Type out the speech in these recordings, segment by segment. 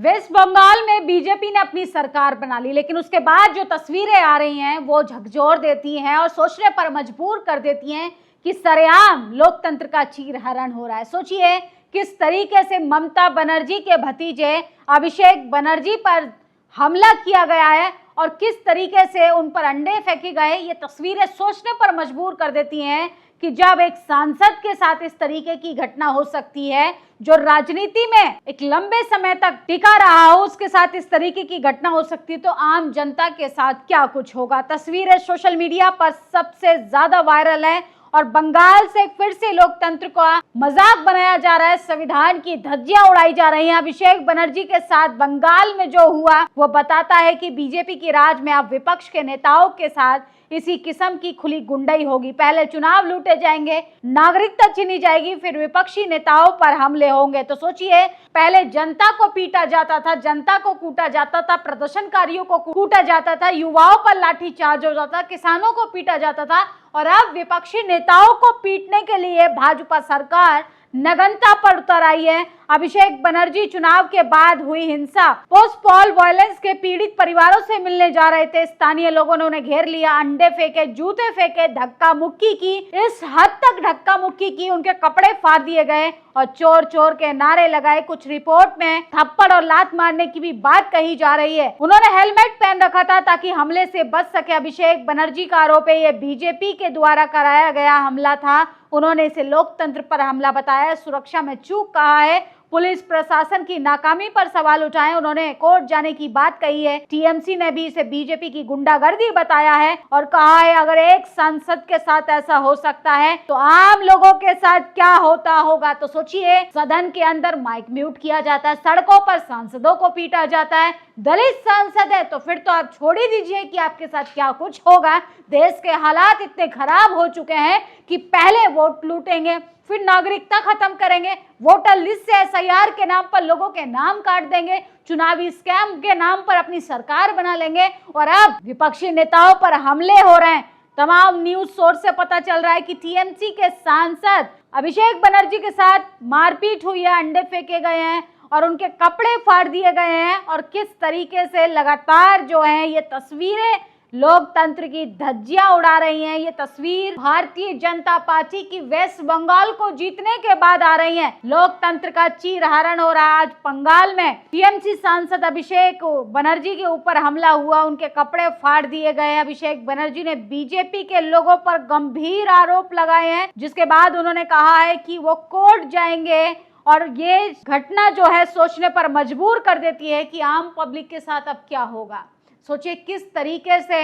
Waste Bengal में BJP ने अपनी सरकार बना ली, लेकिन उसके बाद जो तस्वीरें आ रही हैं वो झकझोर देती हैं और सोचने पर मजबूर कर देती हैं कि सरेआम लोकतंत्र का चीरहरण हो रहा है। सोचिए किस तरीके से ममता बनर्जी के भतीजे अभिषेक बनर्जी पर हमला किया गया है और किस तरीके से उन पर अंडे फेंके गए। ये तस्वीरें सोचने पर मजबूर कर देती हैं कि जब एक सांसद के साथ इस तरीके की घटना हो सकती है, जो राजनीति में एक लंबे समय तक टिका रहा हो, उसके साथ इस तरीके की घटना हो सकती है, तो आम जनता के साथ क्या कुछ होगा। तस्वीरें सोशल मीडिया पर सबसे ज्यादा वायरल है और बंगाल से फिर से लोकतंत्र का मजाक बनाया जा रहा है, संविधान की धज्जियां उड़ाई जा रही हैं। अभिषेक बनर्जी के साथ बंगाल में जो हुआ वो बताता है कि बीजेपी की राज में अब विपक्ष के नेताओं के साथ इसी किस्म की खुली गुंडाई होगी। पहले चुनाव लूटे जाएंगे, नागरिकता छीनी जाएगी, फिर विपक्षी नेताओं पर हमले होंगे। तो सोचिए, पहले जनता को पीटा जाता था, जनता को कूटा जाता था, प्रदर्शनकारियों को कूटा जाता था, युवाओं पर लाठीचार्ज हो जाता, किसानों को पीटा जाता था, और अब विपक्षी नेताओं को पीटने के लिए भाजपा सरकार नगनता पर उतर आई है। अभिषेक बनर्जी चुनाव के बाद हुई हिंसा, पोस्ट पोल वायलेंस के पीड़ित परिवारों से मिलने जा रहे थे। स्थानीय लोगों ने उन्हें घेर लिया, अंडे फेंके, जूते फेंके, धक्का मुक्की की, इस हद तक धक्का मुक्की की उनके कपड़े फाड़ दिए गए और चोर चोर के नारे लगाए। कुछ रिपोर्ट में थप्पड़ और लात मारने की भी बात कही जा रही है। उन्होंने हेलमेट पहन रखा था ताकि हमले से बच सके। अभिषेक बनर्जी का आरोप है ये बीजेपी के द्वारा कराया गया हमला था। उन्होंने इसे लोकतंत्र पर हमला बताया, सुरक्षा में चूक कहा है, पुलिस प्रशासन की नाकामी पर सवाल उठाए। उन्होंने कोर्ट जाने की बात कही है। टीएमसी ने भी इसे बीजेपी की गुंडागर्दी बताया है और कहा है अगर एक सांसद के साथ ऐसा हो सकता है तो आम लोगों के साथ क्या होता होगा। तो सोचिए, सदन के अंदर माइक म्यूट किया जाता है, सड़कों पर सांसदों को पीटा जाता है, दलित सांसद है तो फिर तो आप छोड़ ही दीजिए कि आपके साथ क्या कुछ होगा। देश के हालात इतने खराब हो चुके हैं कि पहले वोट लूटेंगे, फिर नागरिकता खत्म करेंगे, वोटर लिस्ट से एसआईआर के नाम पर लोगों के नाम काट देंगे, चुनावी स्कैम के नाम पर अपनी सरकार बना लेंगे, और अब विपक्षी नेताओं पर हमले हो रहे हैं। तमाम न्यूज सोर्स से पता चल रहा है कि टीएमसी के सांसद अभिषेक बनर्जी के साथ मारपीट हुई है, अंडे फेंके गए हैं और उनके कपड़े फाड़ दिए गए हैं। और किस तरीके से लगातार जो है ये तस्वीरें लोकतंत्र की धज्जियां उड़ा रही हैं। ये तस्वीर भारतीय जनता पार्टी की वेस्ट बंगाल को जीतने के बाद आ रही है। लोकतंत्र का चीरहरण हो रहा है। आज बंगाल में टीएमसी सांसद अभिषेक बनर्जी के ऊपर हमला हुआ, उनके कपड़े फाड़ दिए गए। अभिषेक बनर्जी ने बीजेपी के लोगों पर गंभीर आरोप लगाए हैं, जिसके बाद उन्होंने कहा है कि वो कोर्ट जाएंगे। और ये घटना जो है सोचने पर मजबूर कर देती है कि आम पब्लिक के साथ अब क्या होगा। सोचिए किस तरीके से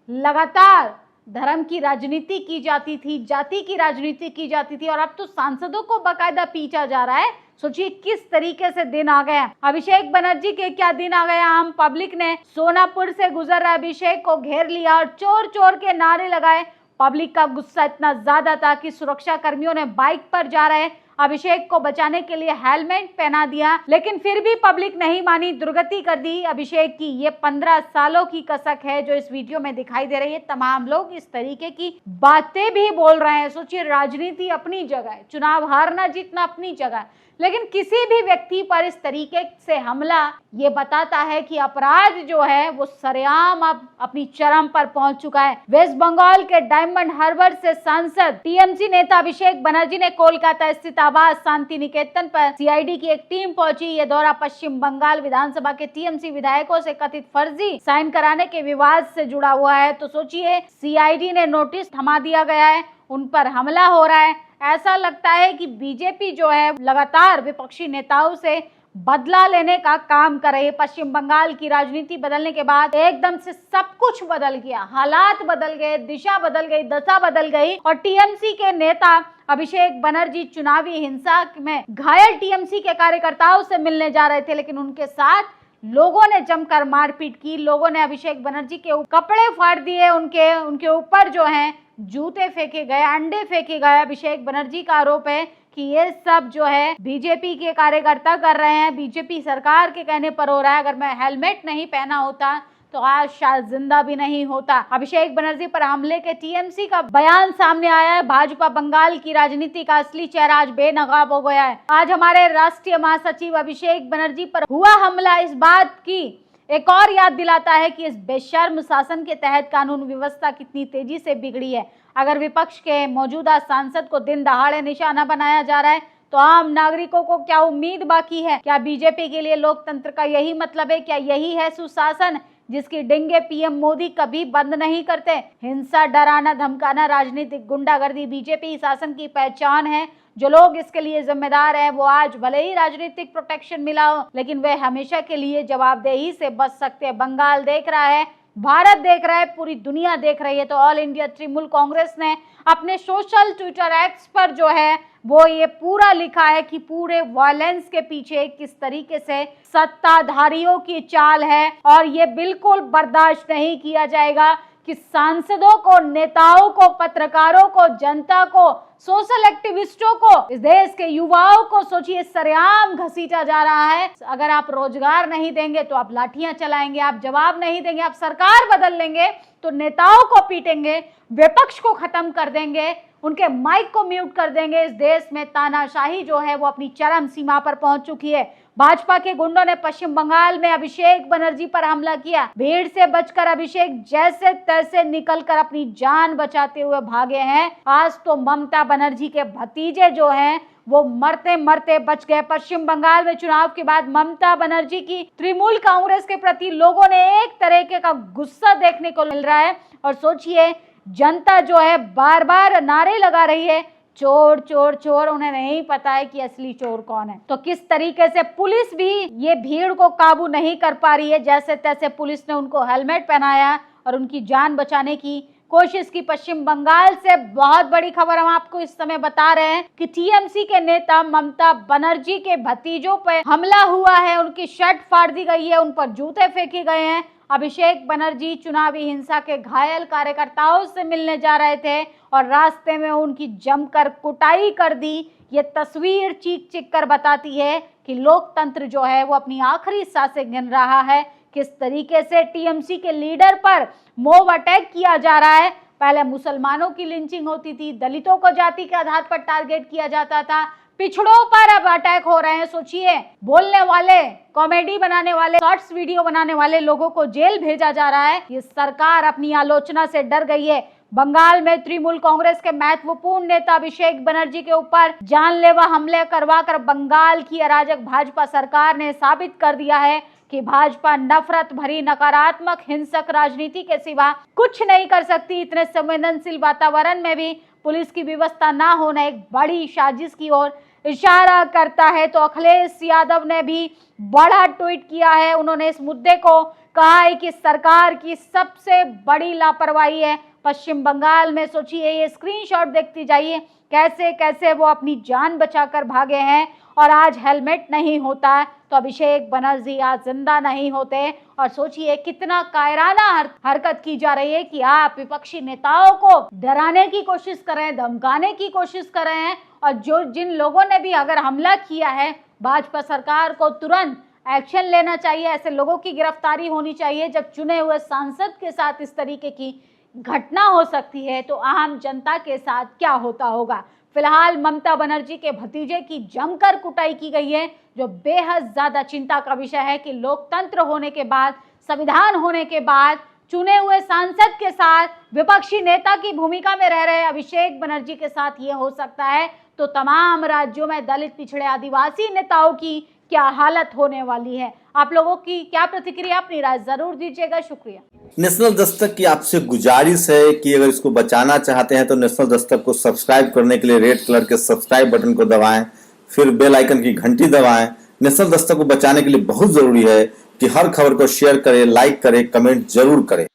लगातार धर्म की राजनीति की जाती थी, जाति की राजनीति की जाती थी, और अब तो सांसदों को बाकायदा पीटा जा रहा है। सोचिए किस तरीके से दिन आ गए। अभिषेक बनर्जी के क्या दिन आ गए। आम पब्लिक ने सोनापुर से गुजर रहे अभिषेक को घेर लिया और चोर चोर के नारे लगाए। पब्लिक का गुस्सा इतना ज्यादा था कि सुरक्षा कर्मियों ने बाइक पर जा रहे अभिषेक को बचाने के लिए हेलमेट पहना दिया, लेकिन फिर भी पब्लिक नहीं मानी, दुर्गति कर दी अभिषेक की। ये 15 सालों की कसक है जो इस वीडियो में दिखाई दे रही है। तमाम लोग इस तरीके की बातें भी बोल रहे हैं। सोचिए, राजनीति अपनी जगह है, चुनाव हारना जीतना अपनी जगह है, लेकिन किसी भी व्यक्ति पर इस तरीके से हमला ये बताता है कि अपराध जो है वो सरेआम अब अपनी चरम पर पहुंच चुका है। वेस्ट बंगाल के डायमंड हार्बर से सांसद टीएमसी नेता अभिषेक बनर्जी ने कोलकाता स्थित आवास शांति निकेतन पर सीआईडी की एक टीम पहुंची। ये दौरा पश्चिम बंगाल विधानसभा के टीएमसी विधायकों से कथित फर्जी साइन कराने के विवाद से जुड़ा हुआ है। तो सोचिए, सीआईडी ने नोटिस थमा दिया गया है, उन पर हमला हो रहा है। ऐसा लगता है कि बीजेपी जो है लगातार विपक्षी नेताओं से बदला लेने का काम कर रही है। पश्चिम बंगाल की राजनीति बदलने के बाद एकदम से सब कुछ बदल गया, हालात बदल गए, दिशा बदल गई, दशा बदल गई। और टीएमसी के नेता अभिषेक बनर्जी चुनावी हिंसा में घायल टीएमसी के कार्यकर्ताओं से मिलने जा रहे थे, लेकिन उनके साथ लोगों ने जमकर मारपीट की। लोगों ने अभिषेक बनर्जी के कपड़े फाड़ दिए, उनके ऊपर जो है जूते फेंके गए, अंडे फेंके गए। अभिषेक बनर्जी का आरोप है कि ये सब जो है बीजेपी के कार्यकर्ता कर रहे हैं, बीजेपी सरकार के कहने पर हो रहा है। अगर मैं हेलमेट नहीं पहना होता तो आज शायद जिंदा भी नहीं होता। अभिषेक बनर्जी पर हमले के टीएमसी का बयान सामने आया है। भाजपा बंगाल की राजनीति का असली चेहरा आज बेनकाब हो गया है। आज हमारे राष्ट्रीय महासचिव अभिषेक बनर्जी पर हुआ हमला इस बात की एक और याद दिलाता है कि इस बेशर्म शासन के तहत कानून व्यवस्था कितनी तेजी से बिगड़ी है। अगर विपक्ष के मौजूदा सांसद को दिन दहाड़े निशाना बनाया जा रहा है तो आम नागरिकों को क्या उम्मीद बाकी है? क्या बीजेपी के लिए लोकतंत्र का यही मतलब है? क्या यही है सुशासन जिसकी डिंगे पीएम मोदी कभी बंद नहीं करते? हिंसा, डराना, धमकाना, राजनीतिक गुंडागर्दी बीजेपी शासन की पहचान है। जो लोग इसके लिए जिम्मेदार हैं वो आज भले ही राजनीतिक प्रोटेक्शन मिला हो लेकिन वे हमेशा के लिए जवाबदेही से बच सकते हैं। बंगाल देख रहा है, भारत देख रहा है, पूरी दुनिया देख रही है। तो ऑल इंडिया तृणमूल कांग्रेस ने अपने सोशल ट्विटर एक्स पर जो है वो ये पूरा लिखा है कि पूरे वायलेंस के पीछे किस तरीके से सत्ताधारियों की चाल है और ये बिल्कुल बर्दाश्त नहीं किया जाएगा कि सांसदों को, नेताओं को, पत्रकारों को, जनता को, सोशल एक्टिविस्टों को, इस देश के युवाओं को सोचिए सरेआम घसीटा जा रहा है। अगर आप रोजगार नहीं देंगे तो आप लाठियां चलाएंगे, आप जवाब नहीं देंगे, आप सरकार बदल लेंगे तो नेताओं को पीटेंगे, विपक्ष को खत्म कर देंगे, उनके माइक को म्यूट कर देंगे। इस देश में तानाशाही जो है वो अपनी चरम सीमा पर पहुंच चुकी है। भाजपा के गुंडों ने पश्चिम बंगाल में अभिषेक बनर्जी पर हमला किया। भीड़ से बचकर अभिषेक जैसे तैसे निकलकर अपनी जान बचाते हुए भागे हैं। आज तो ममता बनर्जी के भतीजे जो हैं वो मरते मरते बच गए। पश्चिम बंगाल में चुनाव के बाद ममता बनर्जी की तृणमूल कांग्रेस के प्रति लोगों ने एक तरीके का गुस्सा देखने को मिल रहा है। और सोचिए जनता जो है बार बार नारे लगा रही है, चोर चोर चोर। उन्हें नहीं पता है कि असली चोर कौन है। तो किस तरीके से पुलिस भी ये भीड़ को काबू नहीं कर पा रही है। जैसे तैसे पुलिस ने उनको हेलमेट पहनाया और उनकी जान बचाने की कोशिश की। पश्चिम बंगाल से बहुत बड़ी खबर हम आपको इस समय बता रहे हैं कि टीएमसी के नेता ममता बनर्जी के भतीजों पर हमला हुआ है, उनकी शर्ट फाड़ दी गई है, उन पर जूते फेंके गए हैं। अभिषेक बनर्जी चुनावी हिंसा के घायल कार्यकर्ताओं से मिलने जा रहे थे और रास्ते में उनकी जमकर कुटाई कर दी। ये तस्वीर चीख चीख कर बताती है कि लोकतंत्र जो है वो अपनी आखिरी सांसें गिन रहा है। किस तरीके से टीएमसी के लीडर पर मॉब अटैक किया जा रहा है। पहले मुसलमानों की लिंचिंग होती थी, दलितों को जाति के आधार पर टारगेट किया जाता था, पिछड़ों पर अब अटैक हो रहे हैं। सोचिए, बोलने वाले, कॉमेडी बनाने वाले, शॉर्ट्स वीडियो बनाने वाले लोगों को जेल भेजा जा रहा है। ये सरकार अपनी आलोचना से डर गई है। बंगाल में तृणमूल कांग्रेस के महत्वपूर्ण नेता अभिषेक बनर्जी के ऊपर जानलेवा हमले करवाकर बंगाल की अराजक भाजपा सरकार ने साबित कर दिया है कि भाजपा नफरत भरी, नकारात्मक, हिंसक राजनीति के सिवा कुछ नहीं कर सकती। इतने संवेदनशील वातावरण में भी पुलिस की व्यवस्था ना होना एक बड़ी साजिश की ओर इशारा करता है। तो अखिलेश यादव ने भी बड़ा ट्वीट किया है। उन्होंने इस मुद्दे को कहा है कि सरकार की सबसे बड़ी लापरवाही है पश्चिम बंगाल में। सोचिए, ये स्क्रीनशॉट देखती जाइए कैसे कैसे वो अपनी जान बचाकर भागे हैं और आज हेलमेट नहीं होता है तो अभिषेक बनर्जी आज जिंदा नहीं होते। और सोचिए कितना कायराना हरकत की जा रही है कि आप विपक्षी नेताओं को डराने की कोशिश कर रहे हैं, धमकाने की कोशिश कर रहे हैं। और जिन लोगों ने भी अगर हमला किया है, भाजपा सरकार को तुरंत एक्शन लेना चाहिए। ऐसे लोगों की गिरफ्तारी होनी चाहिए। जब चुने हुए सांसद के साथ इस तरीके की घटना हो सकती है तो आम जनता के साथ क्या होता होगा। फिलहाल ममता बनर्जी के भतीजे की जमकर कुटाई की गई है, जो बेहद ज्यादा चिंता का विषय है कि लोकतंत्र होने के बाद, संविधान होने के बाद चुने हुए सांसद के साथ विपक्षी नेता की भूमिका में रह रहे अभिषेक बनर्जी के साथ ये हो सकता है तो तमाम राज्यों में दलित, पिछड़े, आदिवासी नेताओं की क्या हालत होने वाली है। आप लोगों की क्या प्रतिक्रिया, अपनी राय जरूर दीजिएगा। शुक्रिया। नेशनल दस्तक की आपसे गुजारिश है कि अगर इसको बचाना चाहते हैं तो नेशनल दस्तक को सब्सक्राइब करने के लिए रेड कलर के सब्सक्राइब बटन को दबाएं, फिर बेल आइकन की घंटी दबाएं। नेशनल दस्तक को बचाने के लिए बहुत जरूरी है कि हर खबर को शेयर करें, लाइक करें, कमेंट जरूर करें।